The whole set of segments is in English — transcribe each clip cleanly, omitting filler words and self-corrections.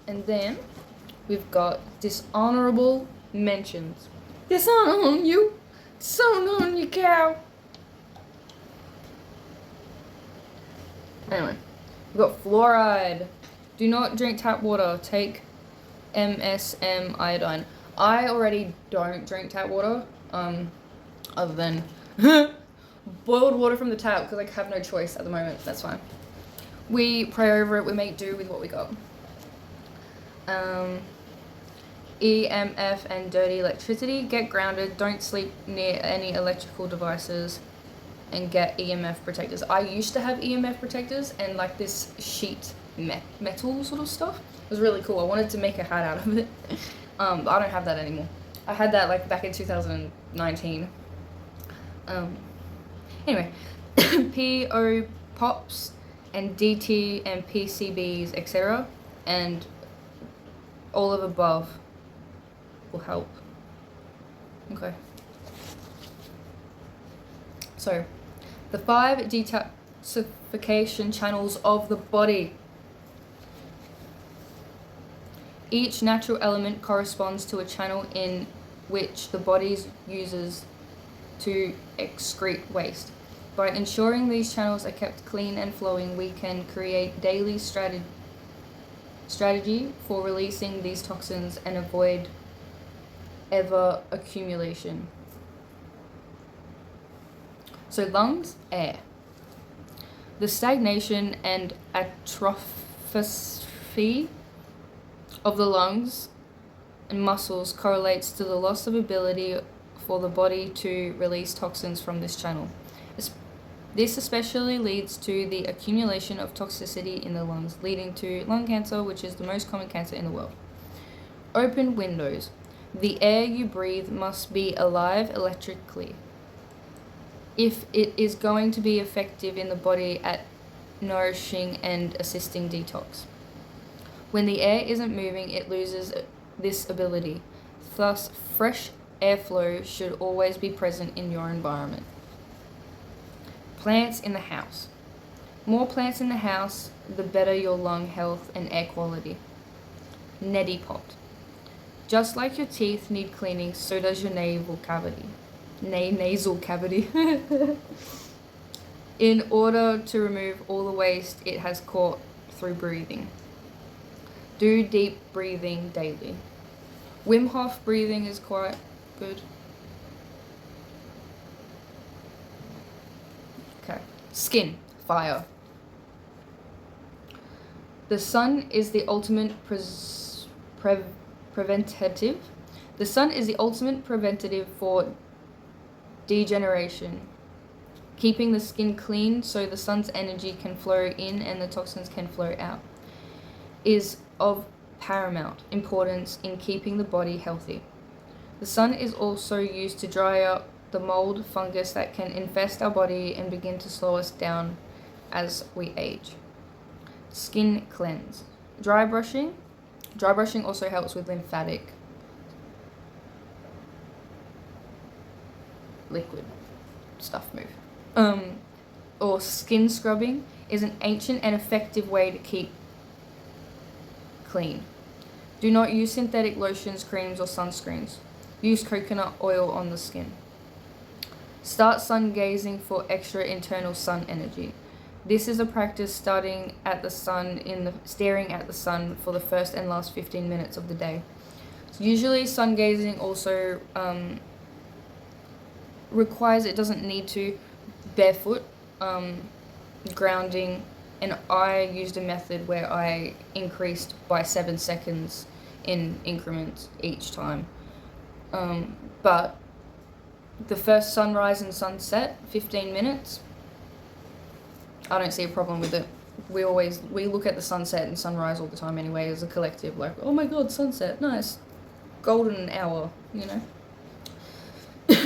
And then we've got dishonorable mentions. Dishonor on you. Dishonor on you, cow. Anyway, we've got fluoride. Do not drink tap water. Take MSM iodine. I already don't drink tap water, other than boiled water from the tap because I have no choice at the moment. That's fine. We pray over it. We make do with what we got. EMF and dirty electricity. Get grounded. Don't sleep near any electrical devices. And get EMF protectors. I used to have EMF protectors and like this sheet metal sort of stuff. It was really cool. I wanted to make a hat out of it. But I don't have that anymore. I had that like back in 2019. Anyway, PO pops and DT and PCBs, etc. And all of above will help. Okay. So, the 5 detoxification channels of the body. Each natural element corresponds to a channel in which the body uses to excrete waste. By ensuring these channels are kept clean and flowing, we can create daily strategy for releasing these toxins and avoid ever accumulation. So lungs, air. The stagnation and atrophy of the lungs and muscles correlates to the loss of ability for the body to release toxins from this channel. This especially leads to the accumulation of toxicity in the lungs, leading to lung cancer, which is the most common cancer in the world. Open windows. The air you breathe must be alive electrically if it is going to be effective in the body at nourishing and assisting detox. When the air isn't moving, it loses this ability. Thus, fresh airflow should always be present in your environment. Plants in the house. More plants in the house, the better your lung health and air quality. Neti pot. Just like your teeth need cleaning, so does your nasal cavity. Nasal cavity. In order to remove all the waste it has caught through breathing. Do deep breathing daily. Wim Hof breathing is quite good. Okay. Skin. Fire. The sun is the ultimate preventative. The sun is the ultimate preventative for degeneration, keeping the skin clean so the sun's energy can flow in and the toxins can flow out, is of paramount importance in keeping the body healthy. The sun is also used to dry up the mold fungus that can infest our body and begin to slow us down as we age. Skin cleanse. Dry brushing. Dry brushing also helps with lymphatic liquid stuff move. Or skin scrubbing is an ancient and effective way to keep clean. Do not use synthetic lotions, creams, or sunscreens. Use coconut oil on the skin. Start sun gazing for extra internal sun energy. This is a practice staring at the sun for the first and last 15 minutes of the day. So usually sun gazing also requires, it doesn't need to, barefoot, grounding, and I used a method where I increased by 7 seconds in increments each time. But the first sunrise and sunset, 15 minutes, I don't see a problem with it. We look at the sunset and sunrise all the time anyway as a collective, like, oh my god, sunset, nice, golden hour, you know.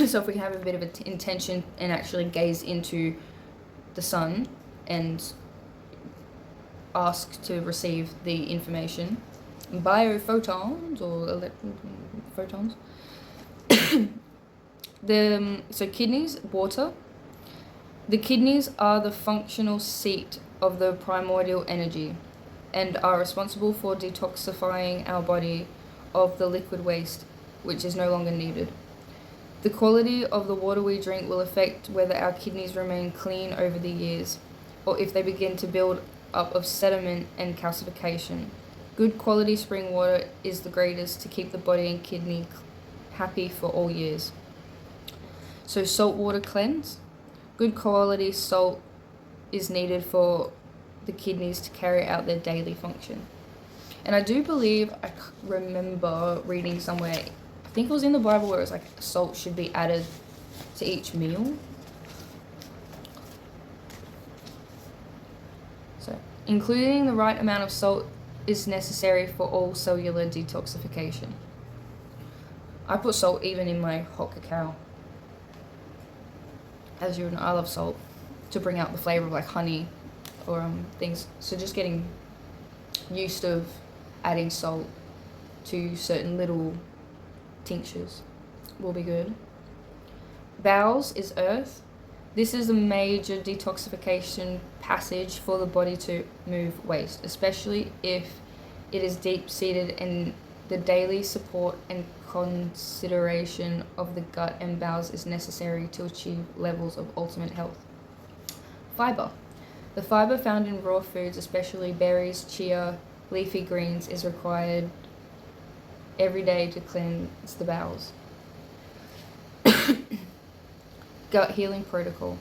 So if we can have a bit of an intention and actually gaze into the sun and ask to receive the information, biophotons or photons. So kidneys, water. The kidneys are the functional seat of the primordial energy. and are responsible for detoxifying our body of the liquid waste, which is no longer needed. The quality of the water we drink will affect whether our kidneys remain clean over the years, or if they begin to build up of sediment and calcification. Good quality spring water is the greatest to keep the body and kidney happy for all years. So saltwater cleanse. Good quality salt is needed for the kidneys to carry out their daily function. And I do believe, I remember reading somewhere, I think it was in the Bible, where it was like salt should be added to each meal. So, including the right amount of salt is necessary for all cellular detoxification. I put salt even in my hot cacao. As you know, I love salt to bring out the flavor of like honey or things. So just getting used of adding salt to certain little tinctures will be good. Bowels is earth. This is a major detoxification passage for the body to move waste, especially if it is deep-seated in the daily support and consideration of the gut and bowels is necessary to achieve levels of ultimate health. Fiber. The fiber found in raw foods, especially berries, chia, leafy greens, is required every day to cleanse the bowels. Gut healing protocol.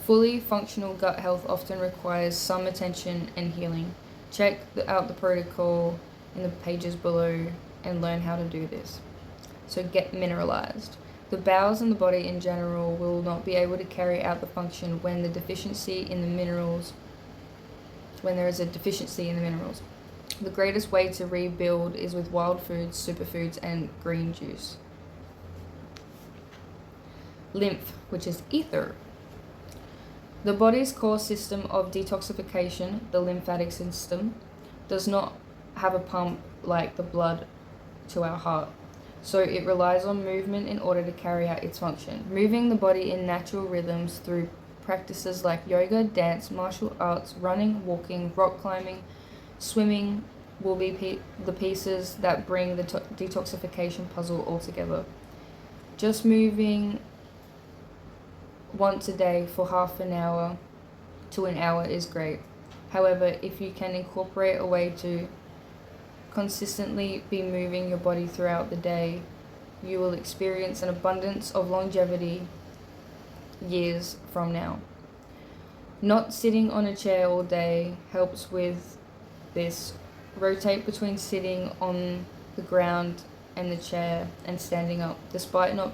Fully functional gut health often requires some attention and healing. Check out the protocol in the pages below and learn how to do this. So get mineralized. The bowels and the body in general will not be able to carry out the function when there is a deficiency in the minerals. The greatest way to rebuild is with wild foods, superfoods, and green juice. Lymph, which is ether. The body's core system of detoxification, the lymphatic system, does not have a pump like the blood to our heart, so it relies on movement in order to carry out its function. Moving the body in natural rhythms through practices like yoga, dance, martial arts, running, walking, rock climbing, swimming will be the pieces that bring the detoxification puzzle all together. Just moving once a day for half an hour to an hour is great. However, if you can incorporate a way to consistently be moving your body throughout the day, you will experience an abundance of longevity years from now. Not sitting on a chair all day helps with this. Rotate between sitting on the ground and the chair and standing up. Despite not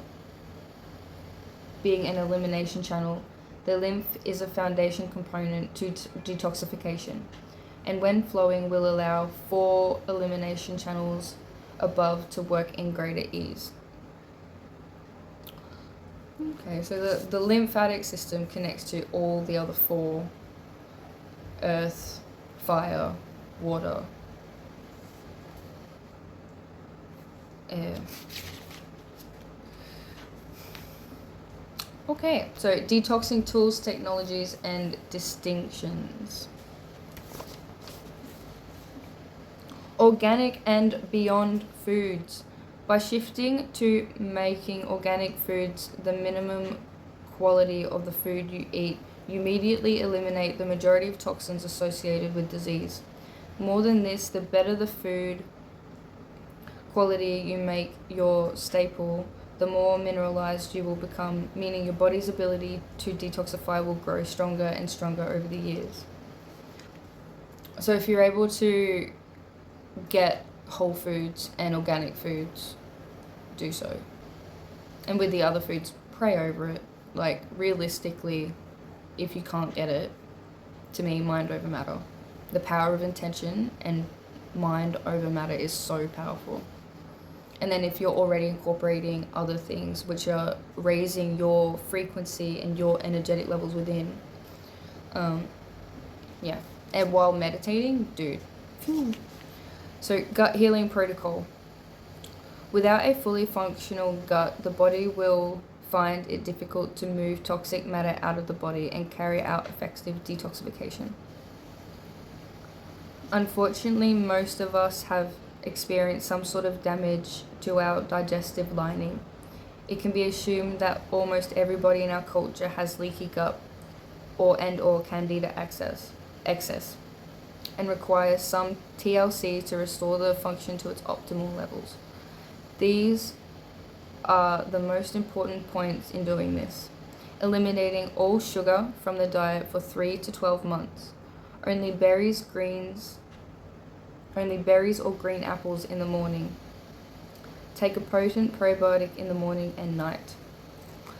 being an elimination channel, the lymph is a foundation component to detoxification, and when flowing will allow 4 elimination channels above to work in greater ease. Okay, so the lymphatic system connects to all the other 4: earth, fire, water, air. Okay, so detoxing tools, technologies, and distinctions. Organic and beyond foods. By shifting to making organic foods the minimum quality of the food you eat, you immediately eliminate the majority of toxins associated with disease. More than this, the better the food quality you make your staple, the more mineralized you will become, meaning your body's ability to detoxify will grow stronger and stronger over the years. So if you're able to get whole foods and organic foods, do so. And with the other foods, pray over it. Like, realistically, if you can't get it, to me, mind over matter. The power of intention and mind over matter is so powerful. And then if you're already incorporating other things which are raising your frequency and your energetic levels within, yeah. And while meditating, dude. Phew. So gut healing protocol. Without a fully functional gut, the body will find it difficult to move toxic matter out of the body and carry out effective detoxification. Unfortunately, most of us have experienced some sort of damage to our digestive lining. It can be assumed that almost everybody in our culture has leaky gut or candida excess and requires some TLC to restore the function to its optimal levels. These are the most important points in doing this. Eliminating all sugar from the diet for 3 to 12 months. Only berries or green apples in the morning. Take a potent probiotic in the morning and night.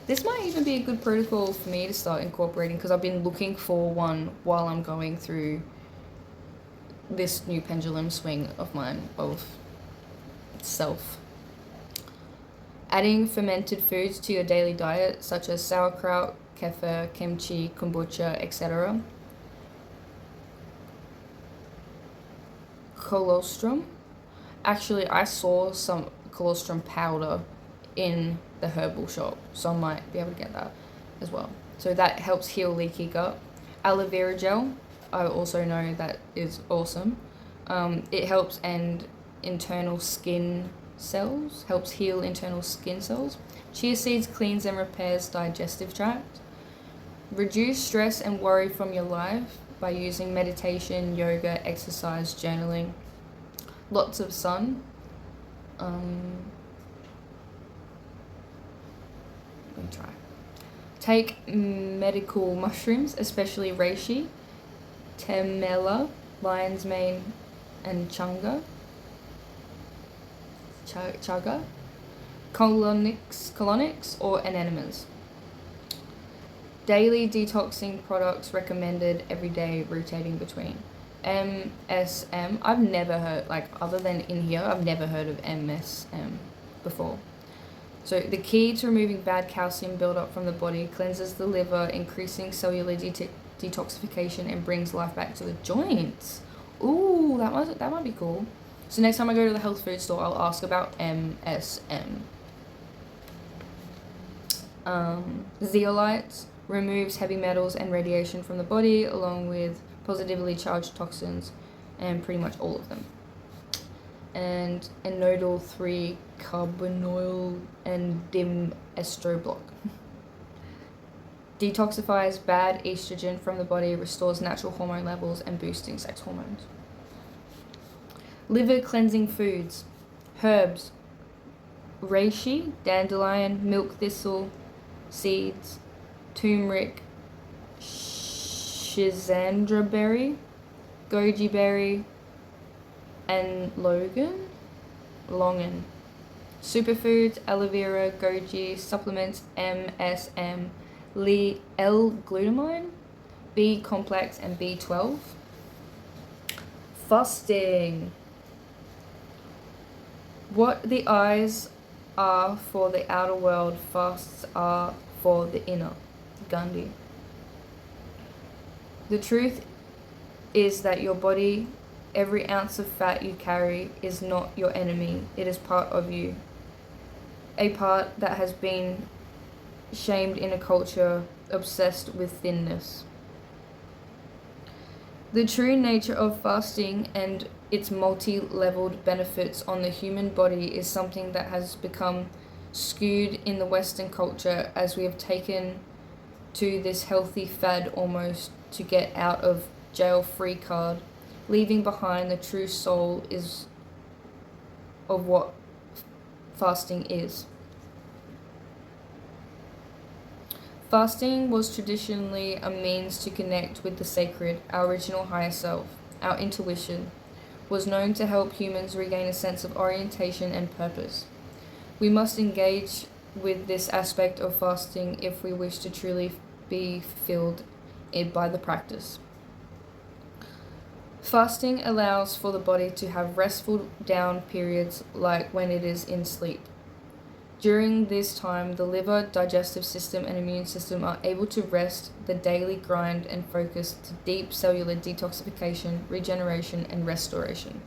This might even be a good protocol for me to start incorporating, because I've been looking for one while I'm going through this new pendulum swing of mine of self. Adding fermented foods to your daily diet, such as sauerkraut, kefir, kimchi, kombucha, etc. Colostrum. Actually, I saw some colostrum powder in the herbal shop, so I might be able to get that as well. So that helps heal leaky gut. Aloe vera gel, I also know that is awesome. It helps end internal skin cells, helps heal internal skin cells. Chia seeds cleans and repairs digestive tract. Reduce stress and worry from your life by using meditation, yoga, exercise, journaling. Lots of sun. Let me try. Take medical mushrooms, especially reishi, temela, lion's mane, and chaga, colonics, or anemones. Daily detoxing products recommended every day, rotating between. MSM, I've never heard, other than in here, I've never heard of MSM before. So the key to removing bad calcium buildup from the body, cleanses the liver, increasing cellular detoxification, and brings life back to the joints. Ooh, that might be cool. So next time I go to the health food store, I'll ask about MSM. Zeolite removes heavy metals and radiation from the body, along with positively charged toxins, and pretty much all of them. And enodal 3 carbonyl and dim estroblock. Detoxifies bad estrogen from the body, restores natural hormone levels, and boosting sex hormones. Liver cleansing foods. Herbs. Reishi, dandelion, milk thistle, seeds, turmeric, schizandra berry, goji berry, and longan. Superfoods, aloe vera, goji, supplements, MSM, L-glutamine, B complex, and B12. Fasting. What the eyes are for the outer world, fasts are for the inner. Gandhi. The truth is that your body, every ounce of fat you carry, is not your enemy. It is part of you. A part that has been shamed in a culture obsessed with thinness. The true nature of fasting and its multi-leveled benefits on the human body is something that has become skewed in the Western culture, as we have taken to this healthy fad almost to get out of jail free card, leaving behind the true soul is of what fasting is. Fasting was traditionally a means to connect with the sacred, our original higher self. Our intuition was known to help humans regain a sense of orientation and purpose. We must engage with this aspect of fasting if we wish to truly be fulfilled by the practice. Fasting allows for the body to have restful down periods, like when it is in sleep. During this time, the liver, digestive system, and immune system are able to rest the daily grind and focus to deep cellular detoxification, regeneration, and restoration.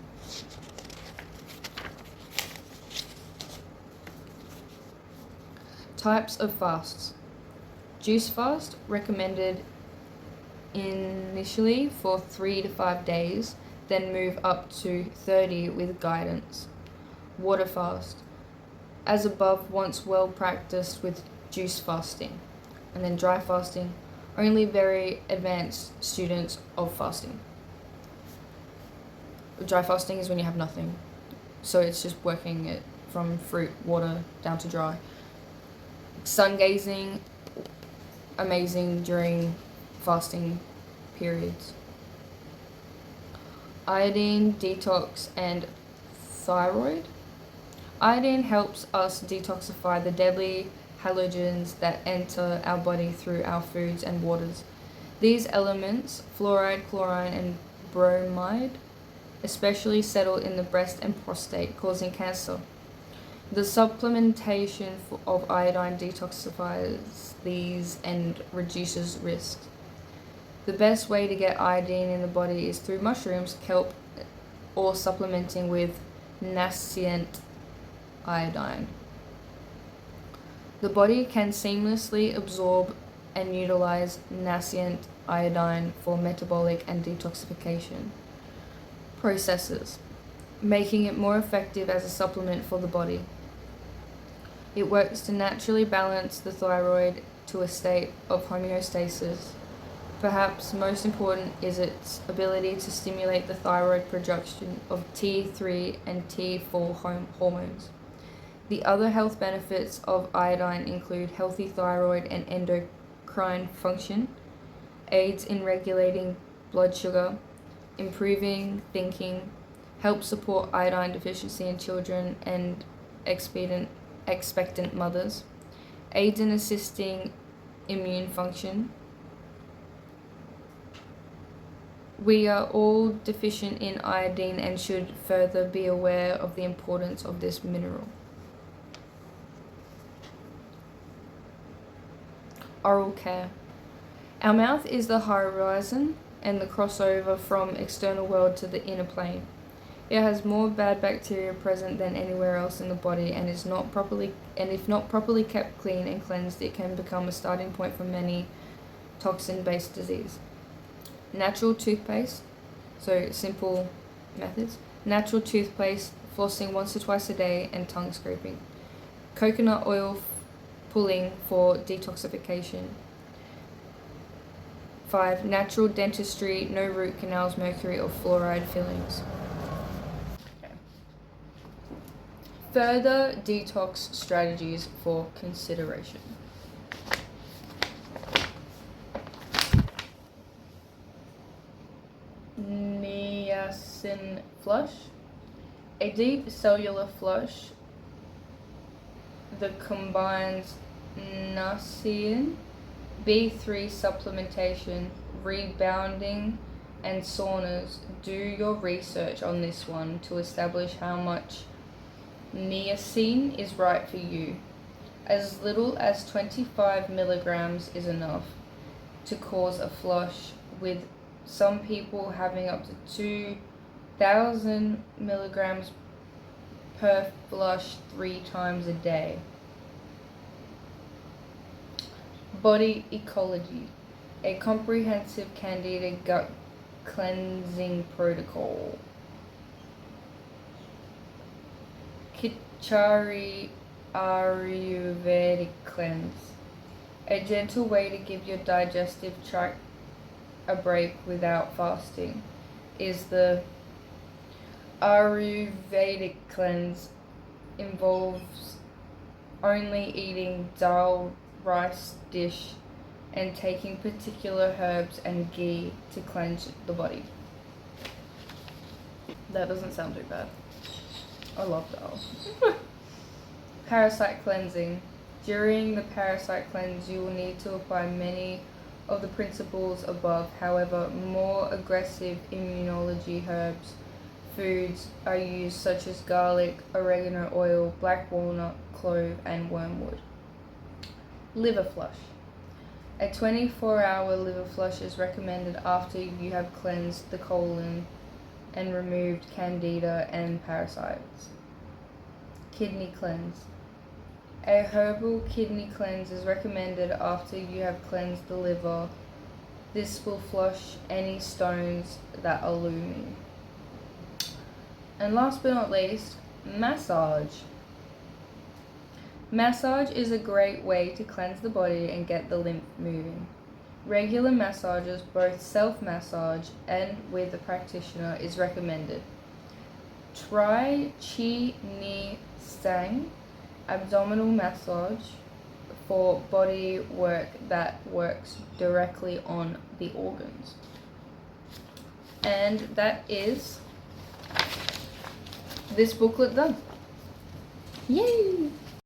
Types of fasts. Juice fast, recommended initially for 3 to 5 days, then move up to 30 with guidance. Water fast, as above, once well practiced with juice fasting. And then dry fasting, only very advanced students of fasting. Dry fasting is when you have nothing, so it's just working it from fruit, water, down to dry. Sun gazing, amazing during fasting periods. Iodine, detox, and thyroid. Iodine helps us detoxify the deadly halogens that enter our body through our foods and waters. These elements, fluoride, chlorine, and bromide, especially settle in the breast and prostate, causing cancer. The supplementation of iodine detoxifies these and reduces risk. The best way to get iodine in the body is through mushrooms, kelp, or supplementing with nascent iodine. The body can seamlessly absorb and utilize nascent iodine for metabolic and detoxification processes, making it more effective as a supplement for the body. It works to naturally balance the thyroid to a state of homeostasis. Perhaps most important is its ability to stimulate the thyroid production of T3 and T4 hormones. The other health benefits of iodine include healthy thyroid and endocrine function, aids in regulating blood sugar, improving thinking, helps support iodine deficiency in children and expectant mothers, aids in assisting immune function. We are all deficient in iodine and should further be aware of the importance of this mineral. Oral care. Our mouth is the horizon and the crossover from external world to the inner plane. It has more bad bacteria present than anywhere else in the body, and if not properly kept clean and cleansed, it can become a starting point for many toxin-based disease. Natural toothpaste, so simple methods. Natural toothpaste, flossing once or twice a day, and tongue scraping. Coconut oil pulling for detoxification. 5. Natural dentistry, no root canals, mercury, or fluoride fillings. Okay. Further detox strategies for consideration. Niacin flush. A deep cellular flush that combines niacin, B3 supplementation, rebounding, and saunas. Do your research on this one to establish how much niacin is right for you. As little as 25 milligrams is enough to cause a flush, with some people having up to 2,000 milligrams per flush 3 times a day. Body ecology, a comprehensive candida gut cleansing protocol. Khichdi Ayurvedic cleanse, a gentle way to give your digestive tract a break without fasting, is the Ayurvedic cleanse. Involves only eating dal rice dish and taking particular herbs and ghee to cleanse the body. That doesn't sound too bad. I love dal. Parasite cleansing. During the parasite cleanse, you will need to apply many of the principles above. However, more aggressive immunology herbs foods are used, such as garlic, oregano oil, black walnut, clove, and wormwood. Liver flush. A 24-hour liver flush is recommended after you have cleansed the colon and removed candida and parasites. Kidney cleanse. A herbal kidney cleanse is recommended after you have cleansed the liver. This will flush any stones that are looming. And last but not least, massage. Massage is a great way to cleanse the body and get the lymph moving. Regular massages, both self-massage and with a practitioner, is recommended. Try Chi Ni Sang, abdominal massage, for body work that works directly on the organs. And that is this booklet done. Yay!